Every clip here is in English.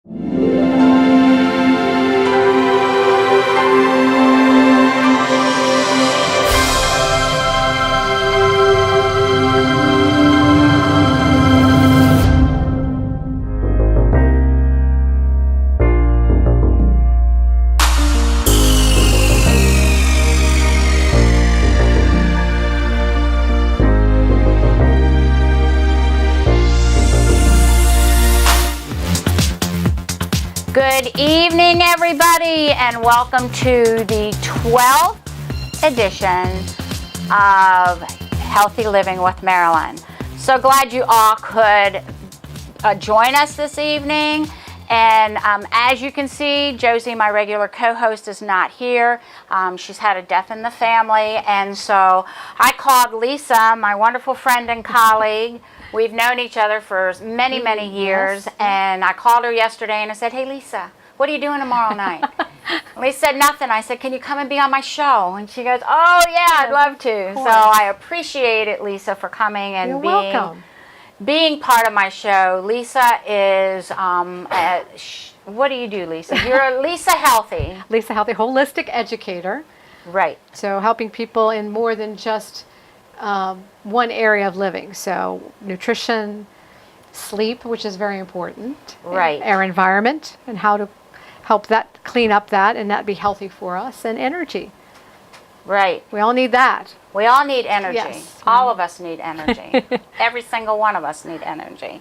Good evening, everybody, and welcome to the 12th edition of Healthy Living with Marilyn. So glad you all could join us this evening. And as you can see, Josie, my regular co-host, is not here. She's had a death in the family, and so I called Lisa, my wonderful friend and colleague. We've known each other for many, many years, and I called her yesterday and I said, "Hey, Lisa, what are you doing tomorrow night?" Lisa said, "Nothing." I said, "Can you come and be on my show?" And she goes, "Oh, yeah, I'd love to." So I appreciate it, Lisa, for coming and being part of my show. Lisa is, what do you do, Lisa? You're Lisa Healthy. Lisa Healthy, holistic educator. Right. So helping people in more than just one area of living. So nutrition, sleep, which is very important. Right. Our environment and how to help that clean up that and that be healthy for us, and energy. Right. We all need that. We all need energy. Yes. All of us need energy. Every single one of us need energy.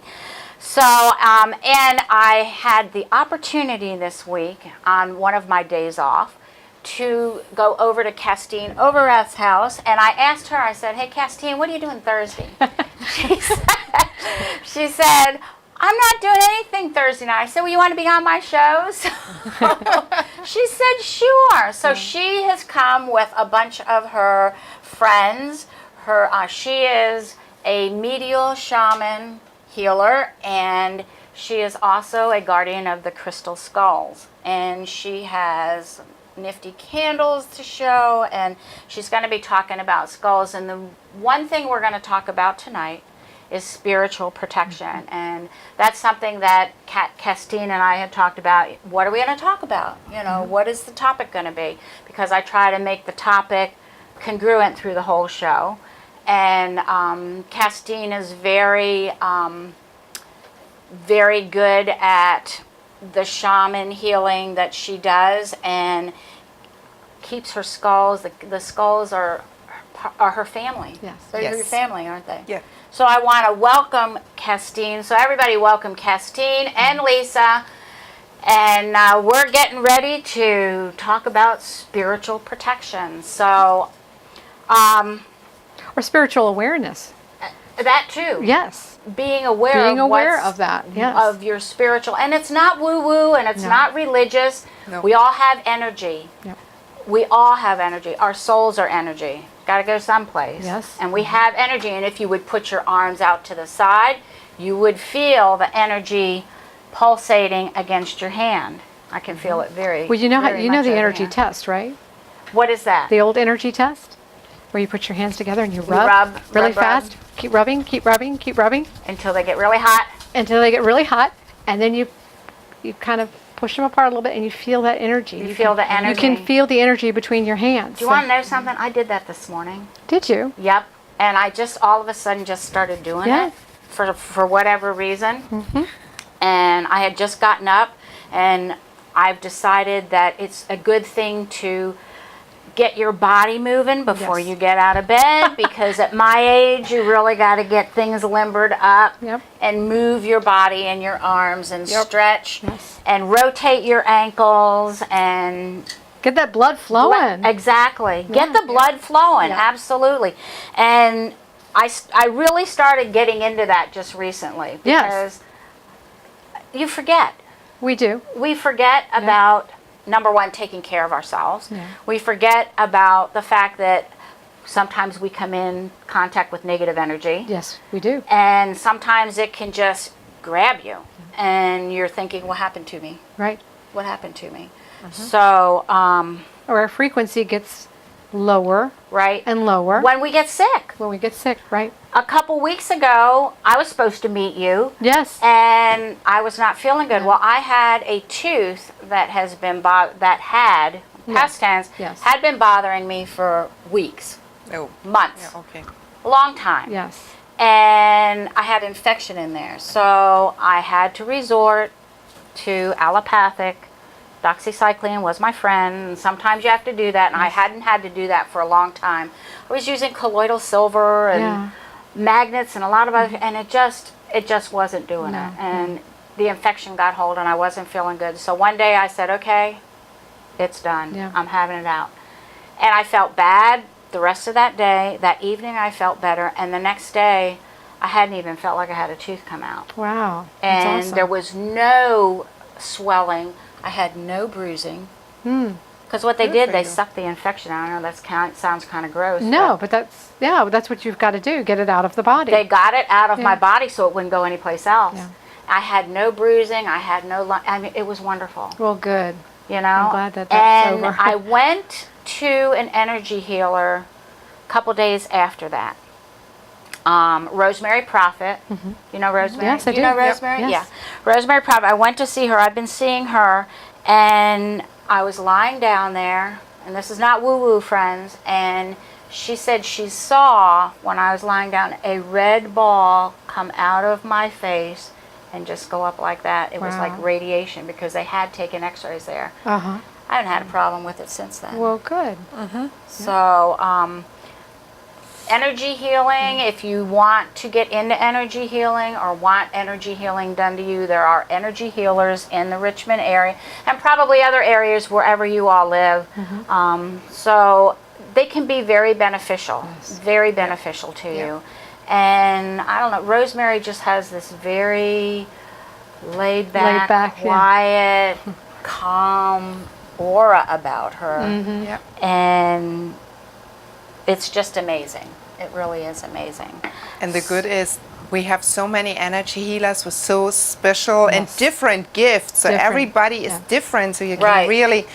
So, and I had the opportunity this week on one of my days off to go over to Kerstin Overath's house, and I asked her, I said, "Hey, Kerstin, what are you doing Thursday?" she said, "I'm not doing anything Thursday night." I said, "Well, you want to be on my shows?" She said, "Sure." So she has come with a bunch of her friends. She is a Medial Shaman Healer, and she is also a guardian of the crystal skulls. And she has nifty candles to show, and she's going to be talking about skulls. And the one thing we're going to talk about tonight is spiritual protection, and that's something that Kerstin and I had talked about. What are we going to talk about? You know, what is the topic going to be? Because I try to make the topic congruent through the whole show. And Kerstin is very, very good at the shaman healing that she does, and keeps her skulls. The skulls are her family. Yes. They're your family, aren't they? Yeah. So I want to welcome Kerstin. So everybody welcome Kerstin and Lisa. And we're getting ready to talk about spiritual protection. So, Or spiritual awareness. that too. Yes. Being aware of that. Yes. of your spiritual. And it's not woo-woo, and it's not religious. No. We all have energy. Yep. We all have energy. Our souls are energy. Got to go someplace. Yes. And we have energy. And if you would put your arms out to the side, you would feel the energy pulsating against your hand. I can feel it very. Well, you know very the much over energy here. test, right? What is that? The old energy test, where you put your hands together and you rub really rub. fast. Keep rubbing, keep rubbing, keep rubbing Until they get really hot. until they get really hot, and then you kind of push them apart a little bit, and you feel that energy. You feel the energy. You can feel the energy between your hands. Do you want to know something? I did that this morning. Did you? Yep. And I just all of a sudden just started doing it for whatever reason. Mm-hmm. And I had just gotten up, and I've decided that it's a good thing to get your body moving before you get out of bed, because at my age you really got to get things limbered up and move your body and your arms and stretch and rotate your ankles and get that blood flowing. Exactly. Get the blood flowing. Absolutely. And I really started getting into that just recently, because you forget. We do. We forget about, number one, taking care of ourselves. We forget about the fact that sometimes we come in contact with negative energy. Yes, we do. And sometimes it can just grab you. And you're thinking, what happened to me? Right. What happened to me? So, or our frequency gets lower right? and lower When we get sick. when we get sick, right? A couple weeks ago, I was supposed to meet you. Yes. And I was not feeling good. Well, I had a tooth that has been past tense, Yes. had been bothering me for weeks, Oh, months, yeah, okay. a long time. Yes. And I had infection in there. So I had to resort to allopathic. Doxycycline was my friend. And sometimes you have to do that. And I hadn't had to do that for a long time. I was using colloidal silver and magnets and a lot of other, and it just wasn't doing it. And the infection got hold and I wasn't feeling good. So one day I said, okay, it's done. Yeah. I'm having it out. And I felt bad the rest of that day. That evening I felt better. And the next day I hadn't even felt like I had a tooth come out. Wow. That's And awesome. there was no swelling. I had no bruising. Because what they Good did, for they you. sucked the infection out. I know that sounds kind of gross. No, but that's what you've got to do. Get it out of the body. They got it out of my Yeah. body so it wouldn't go anyplace else. Yeah. I had no bruising. I had no. I mean, it was wonderful. Well, good. You know. I'm glad that that's and over. I went to an energy healer a couple days after that. Rosemary Prophet. You know Rosemary? Yes, I You do. know Yep. Rosemary? Yes. Yeah. Rosemary Prophet. I went to see her. I've been seeing her, and I was lying down there, and this is not woo-woo, friends, and she said she saw, when I was lying down, a red ball come out of my face and just go up like that. It was like Wow. radiation because they had taken x-rays there. Uh-huh. I haven't had a problem with it since then. Well, good. So, energy healing, if you want to get into energy healing or want energy healing done to you, there are energy healers in the Richmond area and probably other areas wherever you all live. So they can be very beneficial, very beneficial to you. And I don't know, Rosemary just has this very laid back, yeah. quiet, calm aura about her. Yep. And it's just amazing. It really is amazing. And the good is we have so many energy healers with so special and different gifts. So Different, everybody is yeah. different. So you can Right. really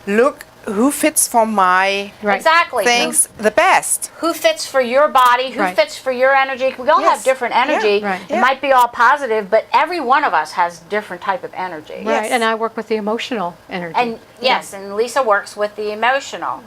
look who fits for my Right. Exactly. things the best. Who fits for your body? Who Right. fits for your energy? We all have Yes. different energy. Yeah, right. It might be all positive, but every one of us has different type of energy. Right. Yes. And I work with the emotional energy. And yes, and Lisa works with the emotional.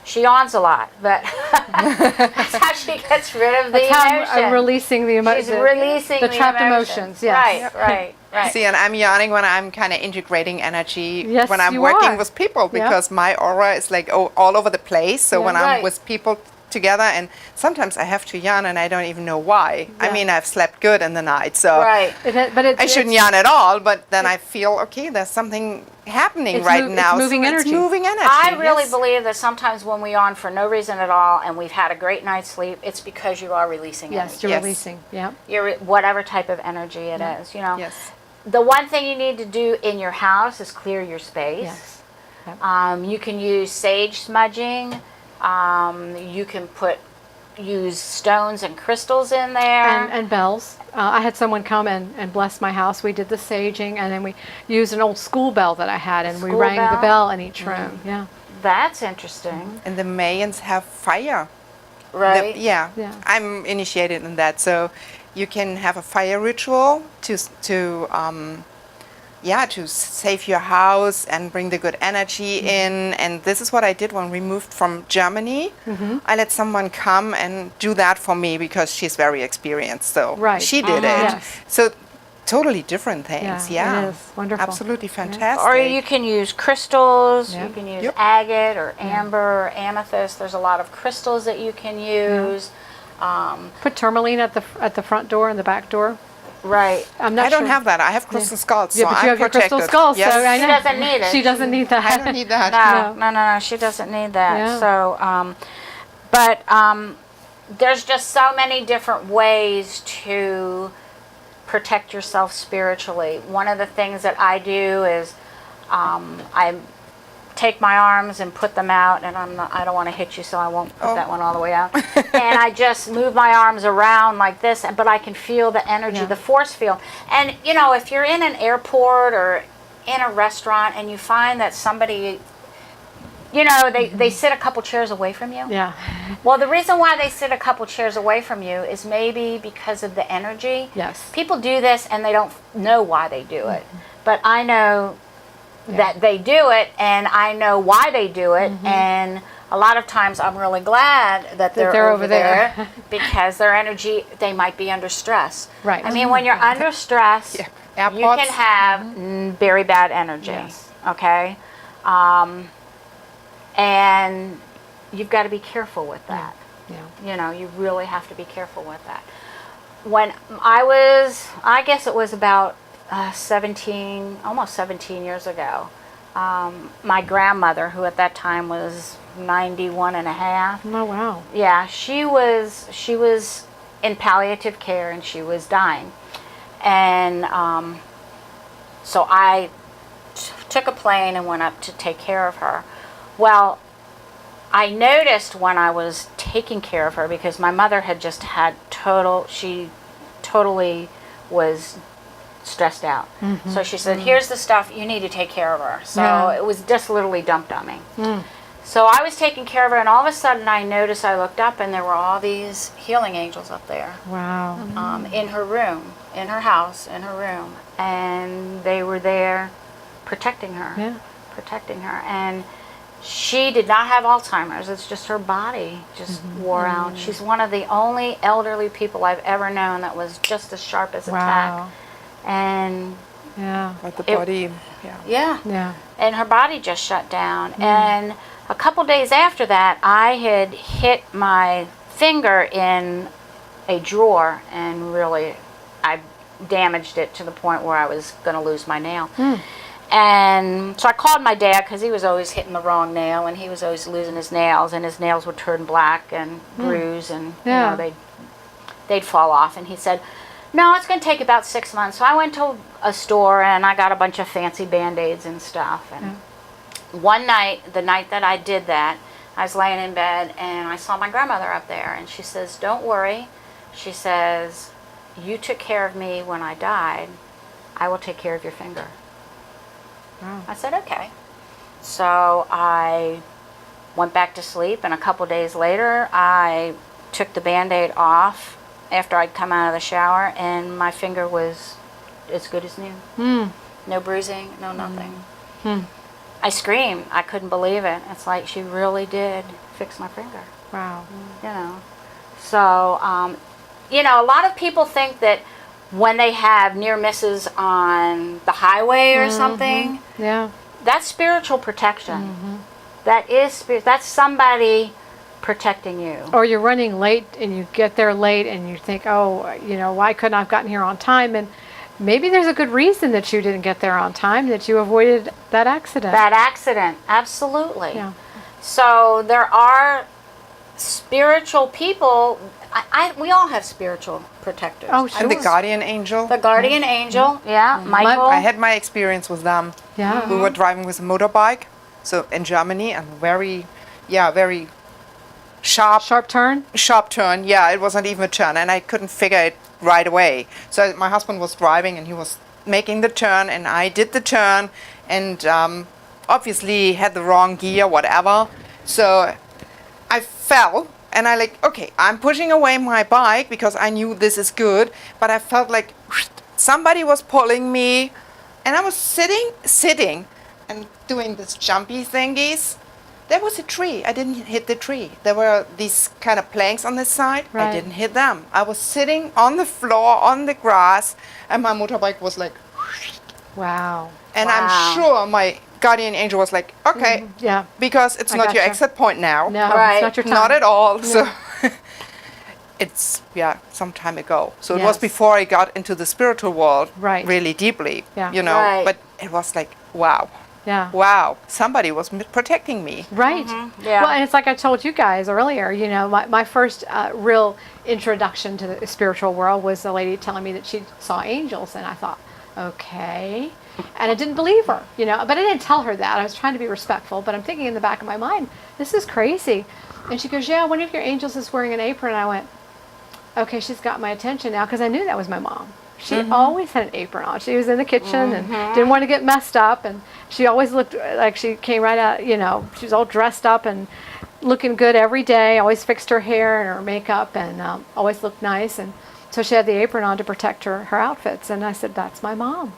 She yawns a lot, but that's how she gets rid of the That's how emotion. I'm releasing the She's emotions. releasing the trapped emotions. Yes. Right, right, right. See, and I'm yawning when I'm kind of integrating energy Yes, when I'm you working are. with people Yeah. because my aura is like all over the place. So Yeah. when Right. I'm with people together, and sometimes I have to yawn and I don't even know why. I Yeah. mean, I've slept good in the night, so Right. But I shouldn't yawn at all. But then I feel okay. There's something happening It's right it's now. moving so energy. It's moving energy. I really yes. believe that sometimes when we yawn for no reason at all and we've had a great night's sleep, it's because you are releasing Yes, energy. you're Yes. releasing. Yeah. You're whatever type of energy it is, you know. Yes. The one thing you need to do in your house is clear your space. Yes. You can use sage smudging. You can use stones and crystals in there. And bells. I had someone come and bless my house. We did the saging, and then we used an old school bell that I had, and we School rang the bell? bell in each room. Yeah. That's interesting, And the Mayans have fire. right? Yeah. Yeah. I'm initiated in that. So you can have a fire ritual to save your house and bring the good energy in. And this is what I did when we moved from Germany. I let someone come and do that for me because she's very experienced. So Right. she did it. Yes. So totally different things. Yeah, Yeah. it is. Wonderful. Absolutely fantastic. Or you can use crystals. Yeah. You can use Yep. agate or amber or amethyst. There's a lot of crystals that you can use. Put tourmaline at the front door and the back door. Right. I'm not I don't sure. have that. I have crystal skulls, Yeah, so but I'm you have your protected. crystal skull, Yes. so I know. She doesn't need it. She doesn't need that. I don't need that. No, she doesn't need that. Yeah. So, there's just so many different ways to protect yourself spiritually. One of the things that I do is I take my arms and put them out, and I don't want to hit you, so I won't put that one all the way out. And I just move my arms around like this, but I can feel the energy, Yeah. the force field. And you know, if you're in an airport or in a restaurant and you find that somebody you know, they sit a couple chairs away from you. Yeah. Well, the reason why they sit a couple chairs away from you is maybe because of the energy. Yes. People do this and they don't know why they do it. But I know that they do it, and I know why they do it, and a lot of times I'm really glad that they're over there because their energy, they might be under stress. Right. I mean, when you're under stress, you can have very bad energy. Yes. Okay? And you've got to be careful with that. Yeah. You know, you really have to be careful with that. When I guess it was about 17, almost 17 years ago, my grandmother, who at that time was 91 and a half. Oh, wow. Yeah, she was in palliative care and she was dying. And so I took a plane and went up to take care of her. Well, I noticed when I was taking care of her, because my mother had just had she totally was stressed out. So she said, here's the stuff, you need to take care of her. So it was just literally dumped on me. So I was taking care of her, and all of a sudden I noticed, I looked up and there were all these healing angels up there. Wow. In her room, in her house, in her room. And they were there protecting her. Yeah. Protecting her. And she did not have Alzheimer's. It's just her body just wore out. She's one of the only elderly people I've ever known that was just as sharp as a tack. And Yeah. But the body, Yeah. and her body just shut down. And a couple days after that, I had hit my finger in a drawer, and really I damaged it to the point where I was going to lose my nail. And so I called my dad, because he was always hitting the wrong nail, and he was always losing his nails, and his nails would turn black and bruise, and you know, they'd fall off. And he said, no, it's going to take about 6 months. So I went to a store and I got a bunch of fancy Band-Aids and stuff. And one night, the night that I did that, I was laying in bed and I saw my grandmother up there, and she says, don't worry. She says, you took care of me when I died. I will take care of your finger. Wow. I said, okay. So I went back to sleep, and a couple days later, I took the Band-Aid off after I'd come out of the shower, and my finger was as good as new. No bruising, no nothing. I screamed. I couldn't believe it. It's like she really did fix my finger. Wow. You know. So, you know, a lot of people think that when they have near misses on the highway or something, that's spiritual protection. That is that's somebody protecting you. Or you're running late and you get there late and you think, oh, you know, why couldn't I have gotten here on time? And maybe there's a good reason that you didn't get there on time, that you avoided that accident. That accident, absolutely. Yeah. So there are spiritual people. We all have spiritual protectors. Oh, sure. and the guardian angel. The guardian angel, Michael. I had my experience with them. Yeah. We were driving with a motorbike, so in Germany, and very sharp turn? Sharp turn, yeah, it wasn't even a turn, and I couldn't figure it right away. So my husband was driving, and he was making the turn, and I did the turn, and obviously had the wrong gear, whatever. So I fell, and I okay, I'm pushing away my bike because I knew this is good, but I felt like somebody was pulling me, and I was sitting, and doing this jumpy thingies. There was a tree. I didn't hit the tree. There were these kind of planks on the side. Right. I didn't hit them. I was sitting on the floor, on the grass, and my motorbike was like... Wow. And I'm sure my guardian angel was like, okay, Yeah. because it's not your exit point now. No, Right. it's not your time. Not at all. So it's, some time ago. So it was Yes. before I got into the spiritual world Right. really deeply, Yeah. you know. Right. But it was like, wow. Yeah. Wow, somebody was protecting me. Right. Yeah. Well, and it's like I told you guys earlier, you know, my first real introduction to the spiritual world was a lady telling me that she saw angels, and I thought, okay. And I didn't believe her, you know, but I didn't tell her that. I was trying to be respectful, but I'm thinking in the back of my mind, this is crazy. And she goes, yeah, one of your angels is wearing an apron. And I went, okay, she's got my attention now, because I knew that was my mom. she always had an apron on. She was in the kitchen and didn't want to get messed up, and she always looked like she came right out, you know, she was all dressed up and looking good every day, always fixed her hair and her makeup, and always looked nice. And so she had the apron on to protect her outfits. And I said, that's my mom.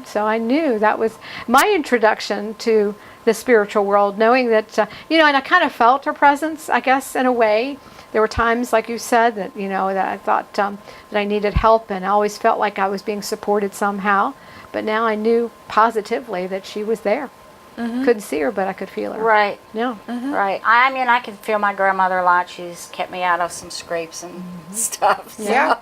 So I knew that was my introduction to the spiritual world, knowing that, you know, and I kind of felt her presence, I guess, in a way. There were times, like you said, that, you know, that I thought that I needed help, and I always felt like I was being supported somehow. But now I knew positively that she was there. Couldn't see her, but I could feel her. Right. Yeah. Right. I mean, I can feel my grandmother a lot. She's kept me out of some scrapes and stuff. So, Yeah.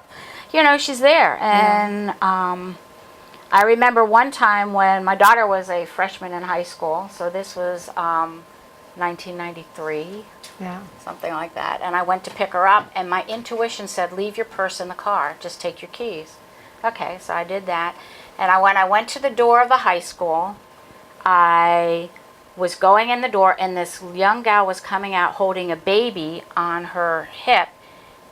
you know, she's there. And I remember one time when my daughter was a freshman in high school. So this was 1993. Yeah. Something like that. And I went to pick her up, and my intuition said, leave your purse in the car. Just take your keys. Okay, so I did that. And when I went to the door of the high school, I was going in the door, and this young gal was coming out holding a baby on her hip.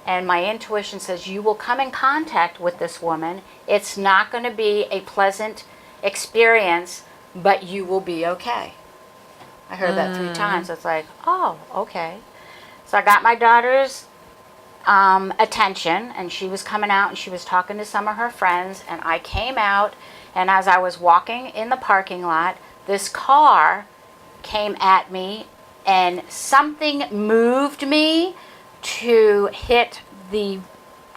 And my intuition says, you will come in contact with this woman. It's not going to be a pleasant experience, but you will be okay. I heard that 3 times. It's like, oh, okay. So I got my daughter's attention, and she was coming out, and she was talking to some of her friends, and I came out, and as I was walking in the parking lot, this car came at me, and something moved me to hit the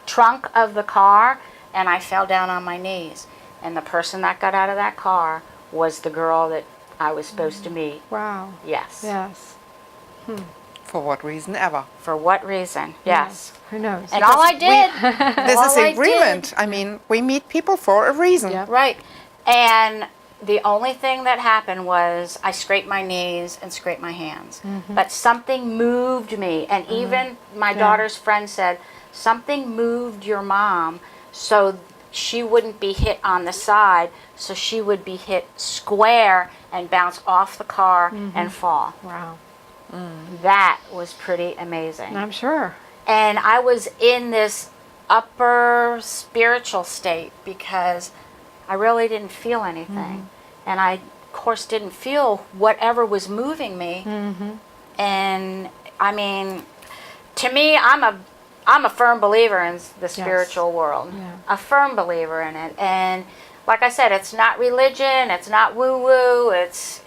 trunk of the car, and I fell down on my knees. And the person that got out of that car was the girl that I was supposed to meet. Wow. Yes. Yes. For what reason ever. For what reason? Yes. Who knows? And all I did. This all is I agreement. did- I mean, we meet people for a reason. Yeah. Right. And the only thing that happened was I scraped my knees and scraped my hands. But something moved me. And even my daughter's friend said, something moved your mom so she wouldn't be hit on the side, so she would be hit square and bounce off the car and fall. Wow. That was pretty amazing. I'm sure. And I was in this upper spiritual state because I really didn't feel anything. And I, of course, didn't feel whatever was moving me. And I mean, to me, I'm a firm believer in the spiritual world. Yeah. A firm believer in it. And like I said, it's not religion, it's not woo-woo, it's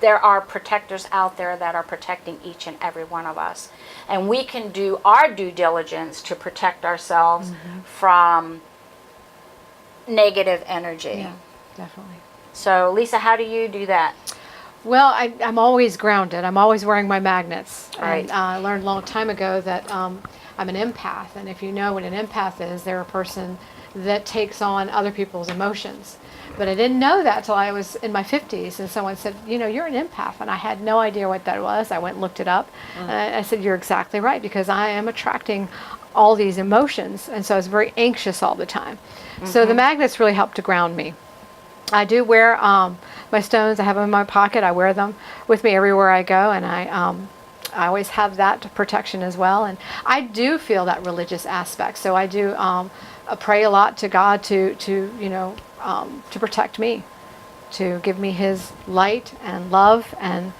there are protectors out there that are protecting each and every one of us. And we can do our due diligence to protect ourselves from negative energy. Yeah, definitely. So, Lisa, how do you do that? Well, I'm always grounded. I'm always wearing my magnets. Right. And I learned a long time ago that I'm an empath. And if you know what an empath is, they're a person that takes on other people's emotions. But I didn't know that till I was in my 50s. And someone said, you know, you're an empath. And I had no idea what that was. I went and looked it up. And I said, you're exactly right, because I am attracting all these emotions. And so I was very anxious all the time. So the magnets really helped to ground me. I do wear my stones. I have them in my pocket. I wear them with me everywhere I go, and I always have that protection as well. And I do feel that religious aspect. So I do pray a lot to God to protect me, to give me His light and love, and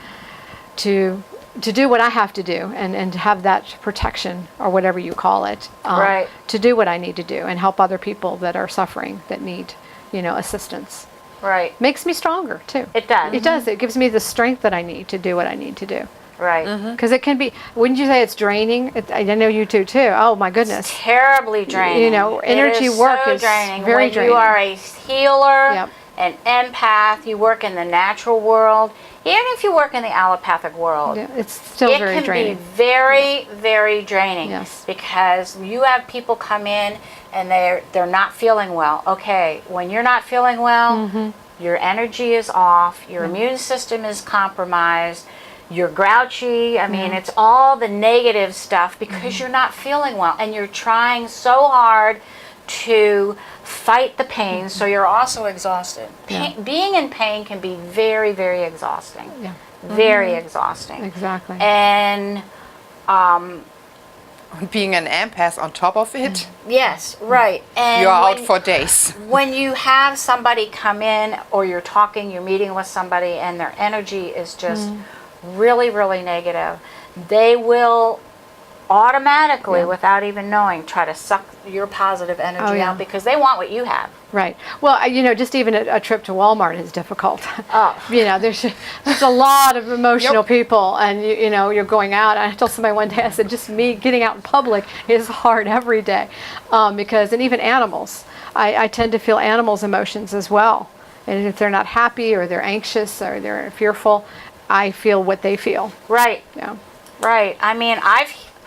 to do what I have to do, and to have that protection, or whatever you call it, Right. to do what I need to do and help other people that are suffering, that need, assistance. Right. Makes me stronger too. It does. It does. It gives me the strength that I need to do what I need to do. Right. Because it can be, wouldn't you say it's draining? I know you do too. Oh my goodness. Terribly draining. Energy It is work so is draining. very when draining. you are a healer, Yep. an empath, you work in the natural world, even if you work in the allopathic world, Yeah, it's still it very can draining. be very, very draining. Yes. Because you have people come in and they're not feeling well. Okay, when you're not feeling well, your energy is off, your immune system is compromised, you're grouchy. I mean, it's all the negative stuff because you're not feeling well, and you're trying so hard to fight the pain, so you're also exhausted. Being in pain can be very, very exhausting. Yeah. Very exhausting. Exactly. And being an empath on top of it, Yes, right. And you're out for days. when you have somebody come in, or you're talking, you're meeting with somebody, and their energy is just really, really negative, they will automatically, without even knowing, try to suck your positive energy out, because they want what you have. Right. Well, just even a trip to Walmart is difficult. Oh. There's a lot of emotional people, and you're going out. I told somebody one day, I said, just me getting out in public is hard every day, because, and even animals, I tend to feel animals' emotions as well. And if they're not happy, or they're anxious, or they're fearful, I feel what they feel. Right. Yeah. Right. I mean,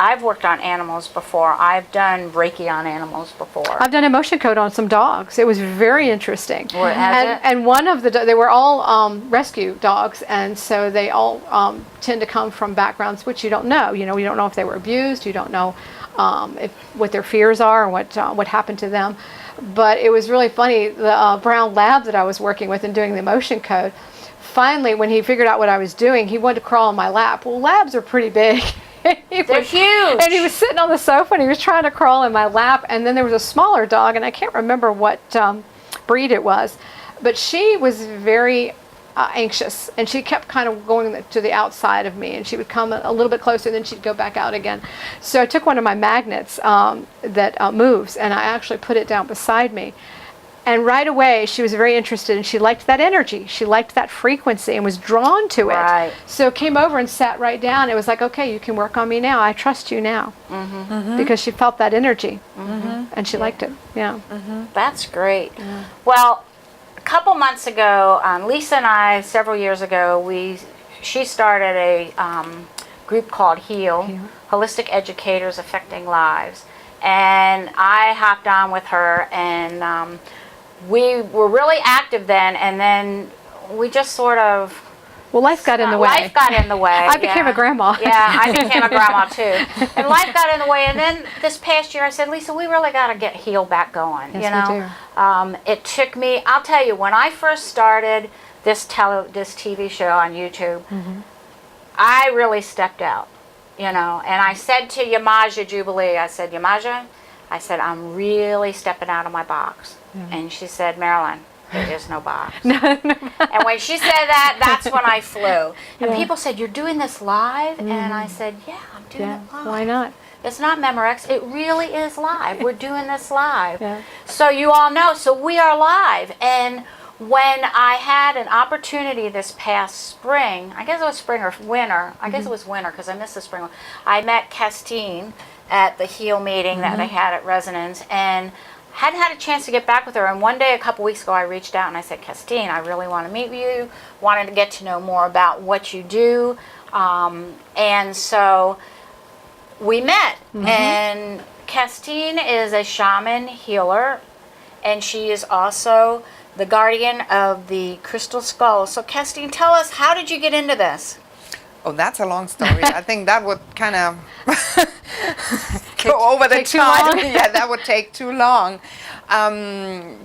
I've worked on animals before. I've done Reiki on animals before. I've done emotion code on some dogs. It was very interesting. What, has it? And one of they were all rescue dogs, and so they all tend to come from backgrounds which you don't know. You don't know if they were abused. You don't know what their fears are and what happened to them. But it was really funny. The brown lab that I was working with and doing the emotion code, finally, when he figured out what I was doing, he wanted to crawl on my lap. Well, labs are pretty big. They're huge. And he was sitting on the sofa and he was trying to crawl in my lap. And then there was a smaller dog, and I can't remember what breed it was, but she was very anxious, and she kept kind of going to the outside of me, and she would come a little bit closer, and then she'd go back out again. So I took one of my magnets that moves, and I actually put it down beside me. And right away, she was very interested, and she liked that energy. She liked that frequency and was drawn to it. Right. So came over and sat right down. It was like, okay, you can work on me now. I trust you now. Because she felt that energy, and she liked it. Yeah. That's great. Yeah. Well, a couple months ago, Lisa and I, several years ago, she started a group called Heal, Holistic Educators Affecting Lives. And I hopped on with her, and we were really active then, and then we just sort of... Well, life got in the way. Life got in the way. I became a grandma. Yeah, I became a grandma too. And life got in the way, and then this past year I said, Lisa, we really got to get Heal back going. Yes, we do. It took me, I'll tell you, when I first started this TV show on YouTube, I really stepped out, and I said to Yamaja Jubilee, I said, Yamaja, I'm really stepping out of my box. And she said, Marilyn, there is no box. And when she said that, that's when I flew. And people said, you're doing this live? And I said, yeah, I'm doing it live. Why not? It's not Memorex. It really is live. We're doing this live. So you all know. So we are live. And when I had an opportunity this past spring, I guess it was spring or winter. I guess it was winter because I missed the spring one. I met Kerstin at the Heal meeting that they had at Resonance, and hadn't had a chance to get back with her. And one day a couple weeks ago I reached out and I said, Kerstin, I really want to meet with you, wanted to get to know more about what you do. And so we met. And Kerstin is a shaman healer, and she is also the guardian of the crystal skull. So Kerstin, tell us, how did you get into this? Oh, that's a long story. I think that would kind of go over the time. Yeah, that would take too long.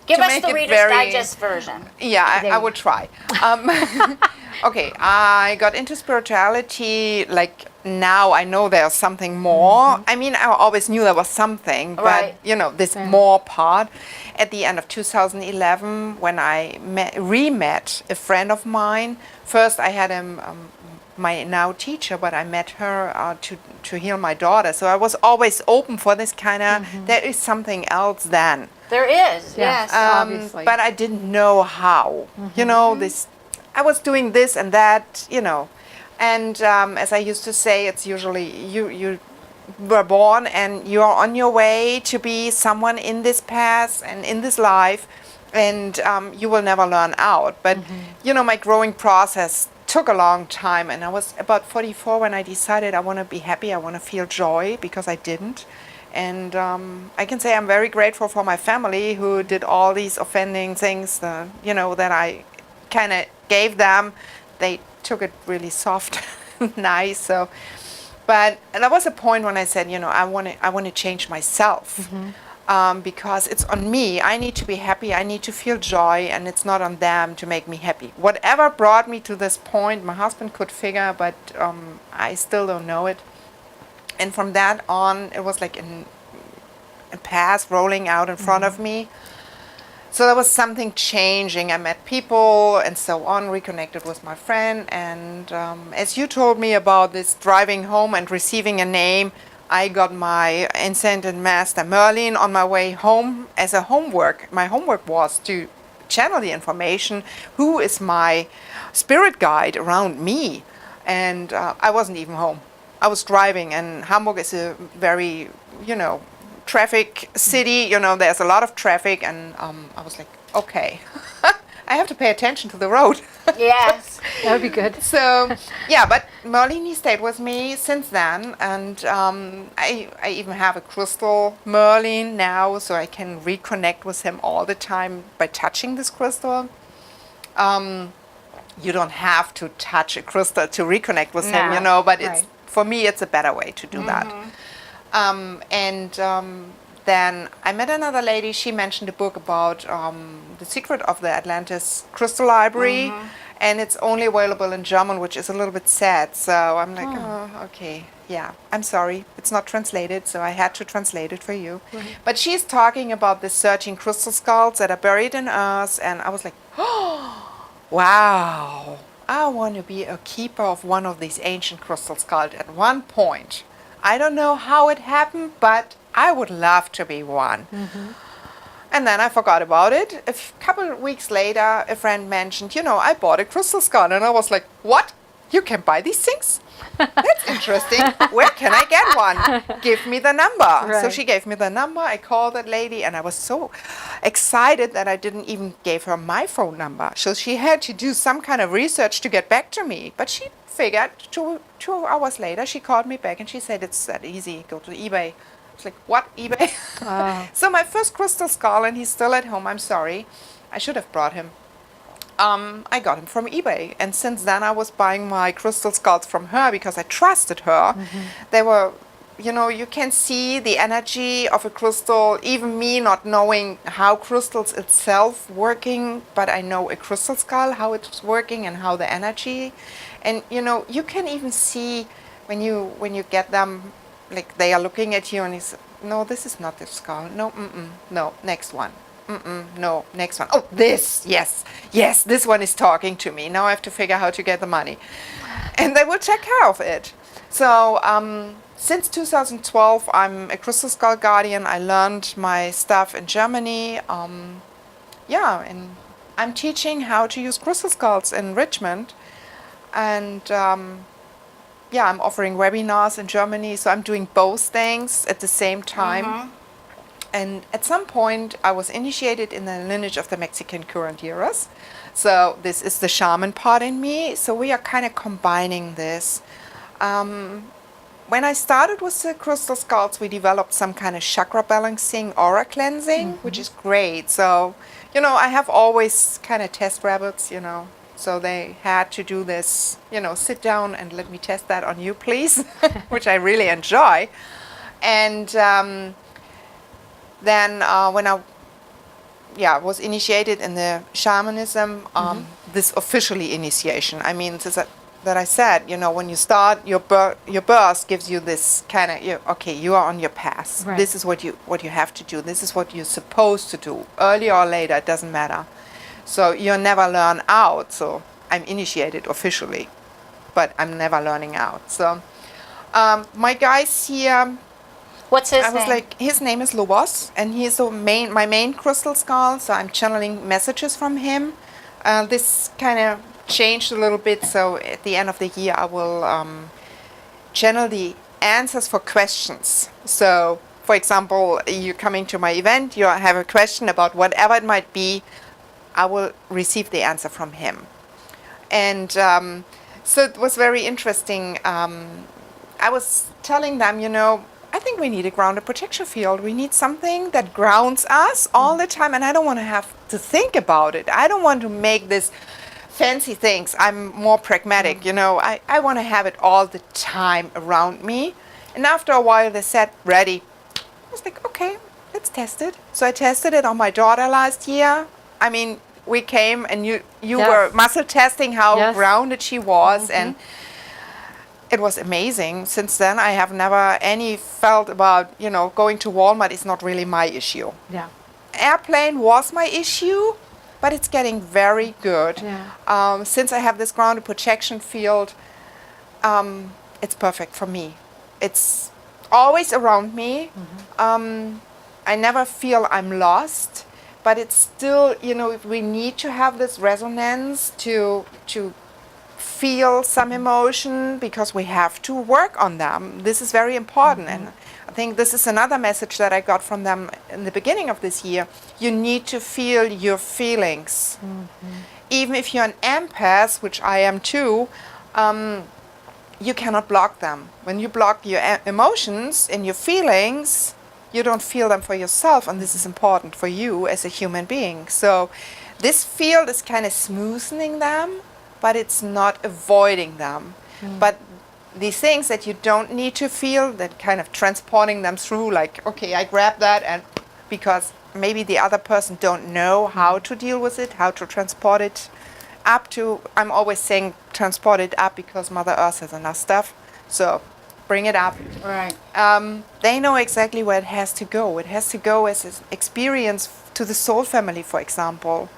Give us the Reader's Digest version. Yeah, I would try. Okay, I got into spirituality, like now I know there's something more. I mean, I always knew there was something, but this more part. At the end of 2011, when I re-met a friend of mine, first I had my now teacher, but I met her to heal my daughter. So I was always open for this kind of, there is something else then. There is, yes. Obviously. But I didn't know how. This, I was doing this and that, And as I used to say, it's usually you were born and you're on your way to be someone in this path and in this life, and you will never learn out. But, my growing process took a long time, and I was about 44 when I decided I want to be happy, I want to feel joy, because I didn't. And I can say I'm very grateful for my family who did all these offending things, that I kind of gave them. They took it really soft, nice. So, but there was a point when I said, I want to change myself. Because it's on me. I need to be happy. I need to feel joy, and it's not on them to make me happy. Whatever brought me to this point, my husband could figure, but I still don't know it. And from that on, it was like a path rolling out in front of me. So there was something changing. I met people and so on, reconnected with my friend. And as you told me about this driving home and receiving a name, I got my Ascended Master Merlin on my way home as a homework. My homework was to channel the information. Who is my spirit guide around me? And I wasn't even home. I was driving, and Hamburg is a very, traffic city. There's a lot of traffic, and I was like, okay, I have to pay attention to the road. Yes. That would be good. So, yeah, but Merlin, he stayed with me since then, and I even have a crystal Merlin now, so I can reconnect with him all the time by touching this crystal. You don't have to touch a crystal to reconnect with him, but it's for me, it's a better way to do that. Then I met another lady. She mentioned a book about the secret of the Atlantis Crystal Library, and it's only available in German, which is a little bit sad. So I'm like, okay, yeah, I'm sorry, it's not translated, so I had to translate it for you. But she's talking about the 13 crystal skulls that are buried in Earth, and I was like, oh, wow, I want to be a keeper of one of these ancient crystal skulls at one point. I don't know how it happened, but I would love to be one. And then I forgot about it. A couple of weeks later, a friend mentioned, I bought a crystal skull. And I was like, what? You can buy these things? That's interesting. Where can I get one? Give me the number. Right. So she gave me the number. I called that lady, and I was so excited that I didn't even give her my phone number. So she had to do some kind of research to get back to me. But she figured 2 hours later, she called me back and she said, it's that easy. Go to eBay. I was like, what, eBay? So my first crystal skull, and he's still at home. I'm sorry. I should have brought him. I got him from eBay. And since then, I was buying my crystal skulls from her because I trusted her. They were, you can see the energy of a crystal, even me not knowing how crystals itself working, but I know a crystal skull, how it's working and how the energy. And, you can even see when you get them, like they are looking at you and you say, no, this is not the skull. No, no, next one. No, next one. Oh, this, yes, this one is talking to me. Now I have to figure out how to get the money. And they will take care of it. So since 2012, I'm a crystal skull guardian. I learned my stuff in Germany. And I'm teaching how to use crystal skulls in Richmond. And I'm offering webinars in Germany. So I'm doing both things at the same time. And at some point, I was initiated in the lineage of the Mexican curanderos. So this is the shaman part in me. So we are kind of combining this. When I started with the crystal skulls, we developed some kind of chakra balancing, aura cleansing, which is great. So, I have always kind of test rabbits, So they had to do this, sit down and let me test that on you, please, which I really enjoy. And then when I was initiated in the shamanism, this officially initiation, I mean, that I said, when you start, your birth gives you this kind of, you are on your path. Right. This is what you have to do. This is what you're supposed to do. Earlier or later, it doesn't matter. So you never learn out. So I'm initiated officially, but I'm never learning out. So my guys here, what's his name? I was like, his name is Lobos, and he's my main crystal skull. So I'm channeling messages from him. This kind of changed a little bit. So at the end of the year, I will channel the answers for questions. So, for example, you're coming to my event, you have a question about whatever it might be, I will receive the answer from him. And so it was very interesting. I was telling them, I think we need a grounded protection field. We need something that grounds us all the time. And I don't want to have to think about it. I don't want to make this fancy things. I'm more pragmatic, I want to have it all the time around me. And after a while, they said, ready. I was like, okay, let's test it. So I tested it on my daughter last year. I mean, we came and you were muscle testing how grounded she was. And it was amazing. Since then, I have never any felt about, going to Walmart is not really my issue. Yeah. Airplane was my issue, but it's getting very good. Yeah. Since I have this grounded projection field, it's perfect for me. It's always around me. I never feel I'm lost, but it's still, we need to have this resonance to feel some emotion, because we have to work on them. This is very important. And I think this is another message that I got from them in the beginning of this year. You need to feel your feelings. Even if you're an empath, which I am too, you cannot block them. When you block your emotions and your feelings, you don't feel them for yourself, and this is important for you as a human being. So this field is kind of smoothing them, but it's not avoiding them. But these things that you don't need to feel, that kind of transporting them through, like, okay, I grab that, and because maybe the other person don't know how to deal with it, how to transport it up to, I'm always saying transport it up, because Mother Earth has enough stuff, so bring it up. Right. They know exactly where it has to go. It has to go as an experience to the soul family, for example.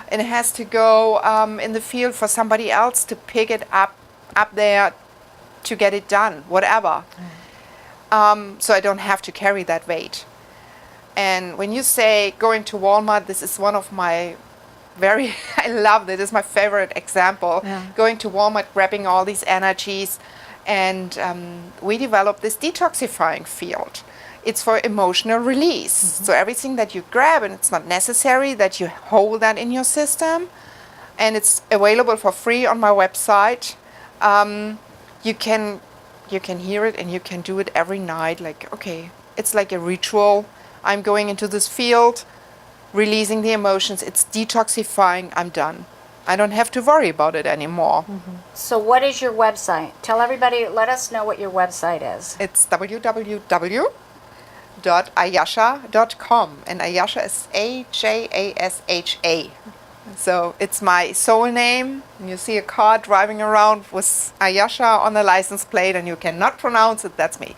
And it has to go in the field for somebody else to pick it up there to get it done, whatever. So I don't have to carry that weight. And when you say going to Walmart, this is one of my I love it. It's my favorite example. Going to Walmart, grabbing all these energies. And we developed this detoxifying field. It's for emotional release. So everything that you grab, and it's not necessary that you hold that in your system. And it's available for free on my website. You can hear it, and you can do it every night. Like, okay, it's like a ritual. I'm going into this field, releasing the emotions. It's detoxifying. I'm done. I don't have to worry about it anymore. So what is your website? Tell everybody, let us know what your website is. It's www.ayasha.com, and Ayasha is Ajasha. So it's my soul name. And you see a car driving around with Ayasha on the license plate, and you cannot pronounce it. That's me.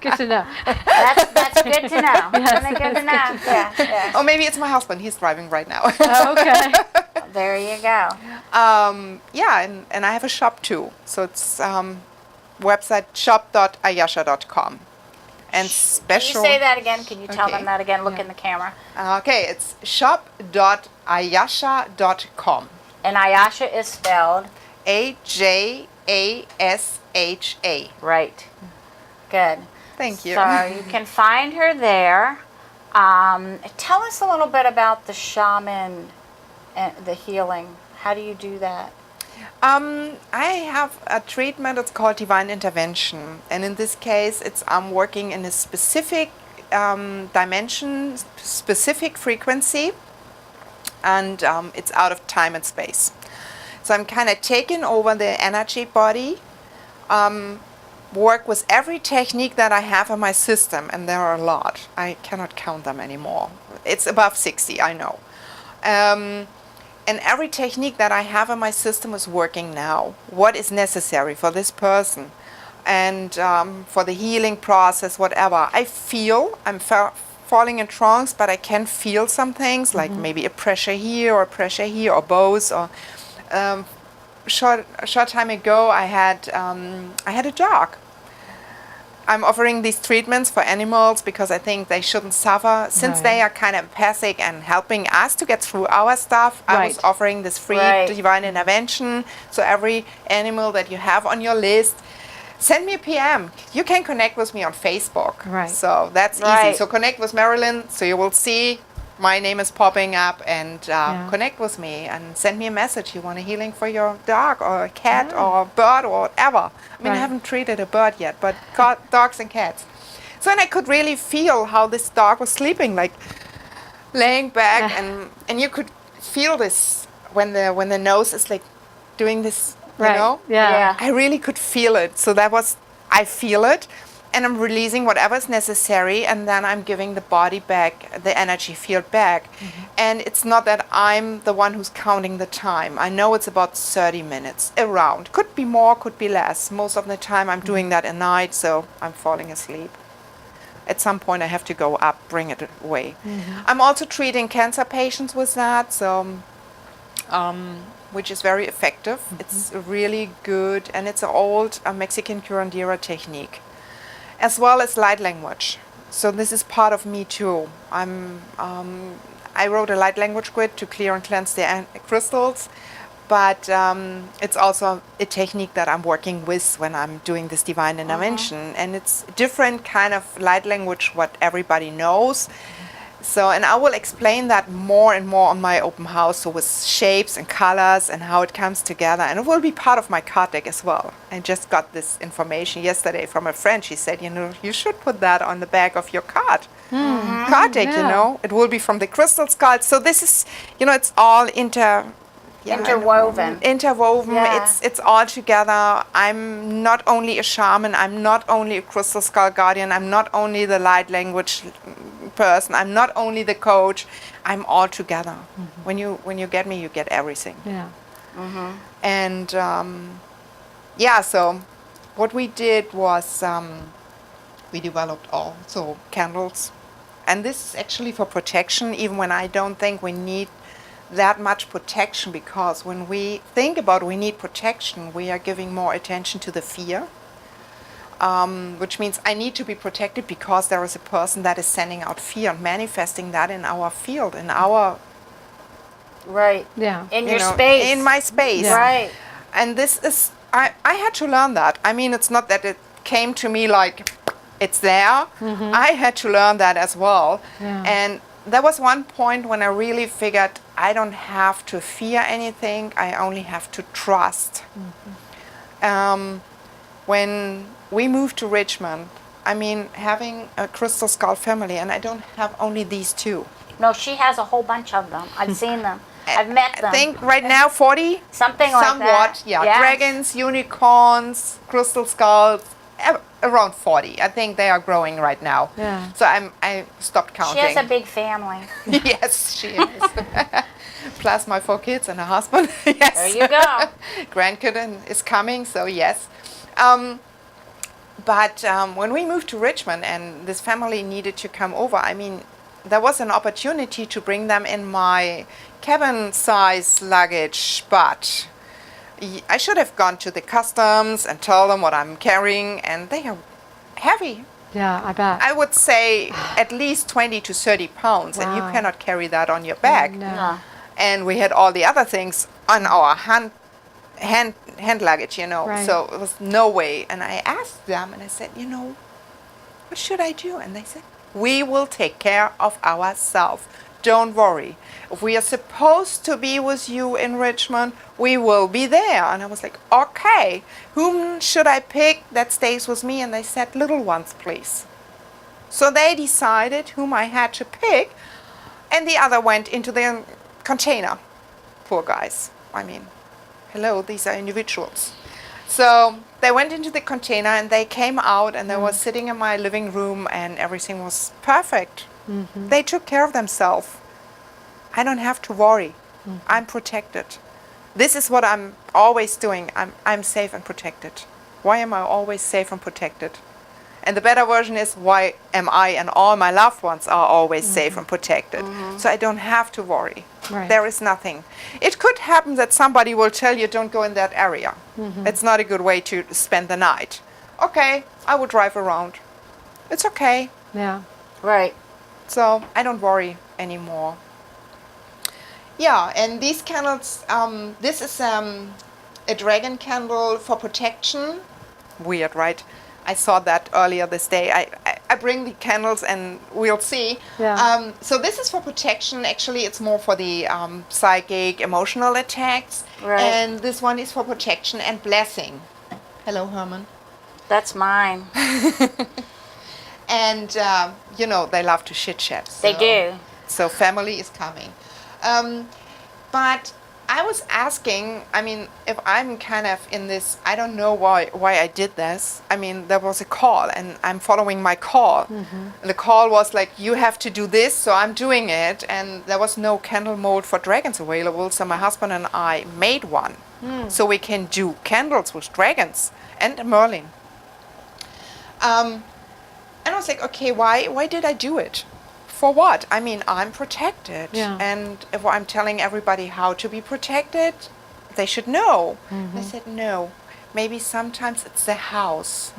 Good to know. That's good to know. Good to know. Yeah. Or maybe it's my husband. He's driving right now. Okay. There you go. And I have a shop too. So it's website shop.ayasha.com. And special. Can you say that again? Can you tell Okay. them that again? Look in the camera. Okay, it's shop.ayasha.com. And Ayasha is spelled Ajasha. right. Good. Thank you. So you can find her there. Tell us a little bit about the shaman and the healing. How do you do that? I have a treatment. It's called divine intervention, and in this case, I'm working in a specific dimension, specific frequency, and it's out of time and space. So I'm kind of taking over the energy body. Work with every technique that I have in my system, and there are a lot. I cannot count them anymore. It's above 60, I know. And every technique that I have in my system is working now. What is necessary for this person, and for the healing process, whatever. I'm falling in trance, but I can feel some things, like maybe a pressure here or both. Or a short time ago, I had a dog. I'm offering these treatments for animals because I think they shouldn't suffer. Since they are kind of empathic and helping us to get through our stuff, I was offering this free divine intervention. So every animal that you have on your list, send me a PM. You can connect with me on Facebook. So that's easy. So connect with Marilyn, so you will see my name is popping up, and connect with me and send me a message. You want a healing for your dog or a cat or a bird or whatever. I mean, I haven't treated a bird yet, but dogs and cats. So and I could really feel how this dog was sleeping, like laying back, and you could feel this when the nose is like doing this, you know? Yeah. I really could feel it. So I feel it. and I'm releasing whatever is necessary, and then I'm giving the body back, the energy field back. And it's not that I'm the one who's counting the time. I know it's about 30 minutes around. Could be more, could be less. Most of the time I'm doing that at night, so I'm falling asleep. At some point I have to go up, bring it away. I'm also treating cancer patients with that, so which is very effective. It's really good, and it's an old Mexican curandera technique, as well as light language. So this is part of me too. I wrote a light language grid to clear and cleanse the crystals, but it's also a technique that I'm working with when I'm doing this divine intervention, and it's different kind of light language what everybody knows. So, and I will explain that more and more on my open house, so with shapes and colors and how it comes together, and it will be part of my card deck as well. I just got this information yesterday from a friend. She said, you know, you should put that on the back of your card deck, you know. It will be from the crystal skulls. So this is, you know, it's all interwoven. Yeah. It's all together. I'm not only a shaman, I'm not only a crystal skull guardian, I'm not only the light language person, I'm not only the coach, I'm all together. When you get me, you get everything. Yeah. And so what we did was we developed also candles, and this is actually for protection, even when I don't think we need that much protection, because when we think about we need protection, we are giving more attention to the fear, which means I need to be protected because there is a person that is sending out fear and manifesting that in our field, in our Yeah. in you your know, space. in my space. Yeah. Right. And this is I had to learn that. I mean, it's not that it came to me like it's there. I had to learn that as well. Yeah. And there was one point when I really figured I don't have to fear anything, I only have to trust. When we moved to Richmond, I mean, having a crystal skull family, and I don't have only these two. No, she has a whole bunch of them. I've seen them. I've met them. I think right now 40? Something like Somewhat, that. yeah. Yes. Dragons, unicorns, crystal skulls, around 40. I think they are growing right now. Yeah. So I stopped counting. She has a big family. Yes, she is. Plus my 4 kids and a husband. Yes. There you go. Grandkid is coming, so yes. But when we moved to Richmond and this family needed to come over, I mean, there was an opportunity to bring them in my cabin size luggage, but I should have gone to the customs and tell them what I'm carrying, and they are heavy. Yeah, I bet. I would say at least 20 to 30 pounds, and you Wow. cannot carry that on your back. No. No. And we had all the other things on our hand luggage, you know. Right. So it was no way. And I asked them, and I said, you know, what should I do? And they said, we will take care of ourselves. Don't worry. If we are supposed to be with you in Richmond, we will be there. And I was like, okay, whom should I pick that stays with me? And they said, little ones, please. So they decided whom I had to pick, and the other went into the container. Poor guys. I mean, hello, these are individuals. So they went into the container and they came out, and they were sitting in my living room, and everything was perfect. They took care of themselves. I don't have to worry. I'm protected. This is what I'm always doing. I'm safe and protected. Why am I always safe and protected? And the better version is, why am I and all my loved ones are always safe and protected? So I don't have to worry. Right. There is nothing. It could happen that somebody will tell you, don't go in that area. It's not a good way to spend the night. Okay, I will drive around. It's okay. Yeah. Right. So I don't worry anymore. Yeah, and these candles, this is a dragon candle for protection. Weird, right? I saw that earlier this day. I bring the candles and we'll see. Yeah. So this is for protection. Actually, it's more for the psychic, emotional attacks. Right. And this one is for protection and blessing. Hello, Herman. That's mine. And, you know, they love to chit-chat. They do. So family is coming. But I was asking, I mean, if I'm kind of in this, I don't know why I did this. I mean, there was a call and I'm following my call. The call was like, you have to do this, so I'm doing it. And there was no candle mold for dragons available, so my husband and I made one. So we can do candles with dragons and Merlin. And I was like, okay, why did I do it? For what? I mean, I'm protected. Yeah. And if I'm telling everybody how to be protected, they should know. I said, no. Maybe sometimes it's the house.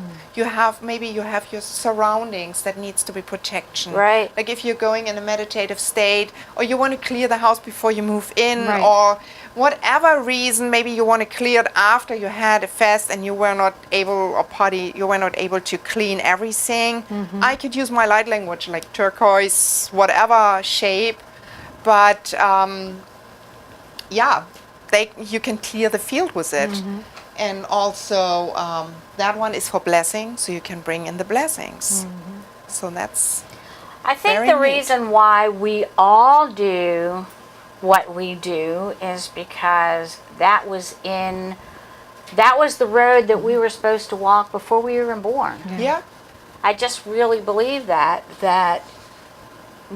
Maybe you have your surroundings that needs to be protection. Right. Like if you're going in a meditative state, or you want to clear the house before you move in, Right. or whatever reason, maybe you want to clear it after you had a fast and you were not able, you were not able to clean everything. I could use my light language, like turquoise, whatever shape, but you can clear the field with it. And also, that one is for blessing, so you can bring in the blessings. So that's I think very the neat. reason why we all do what we do is because that was the road that we were supposed to walk before we were even born. Yeah. I just really believe that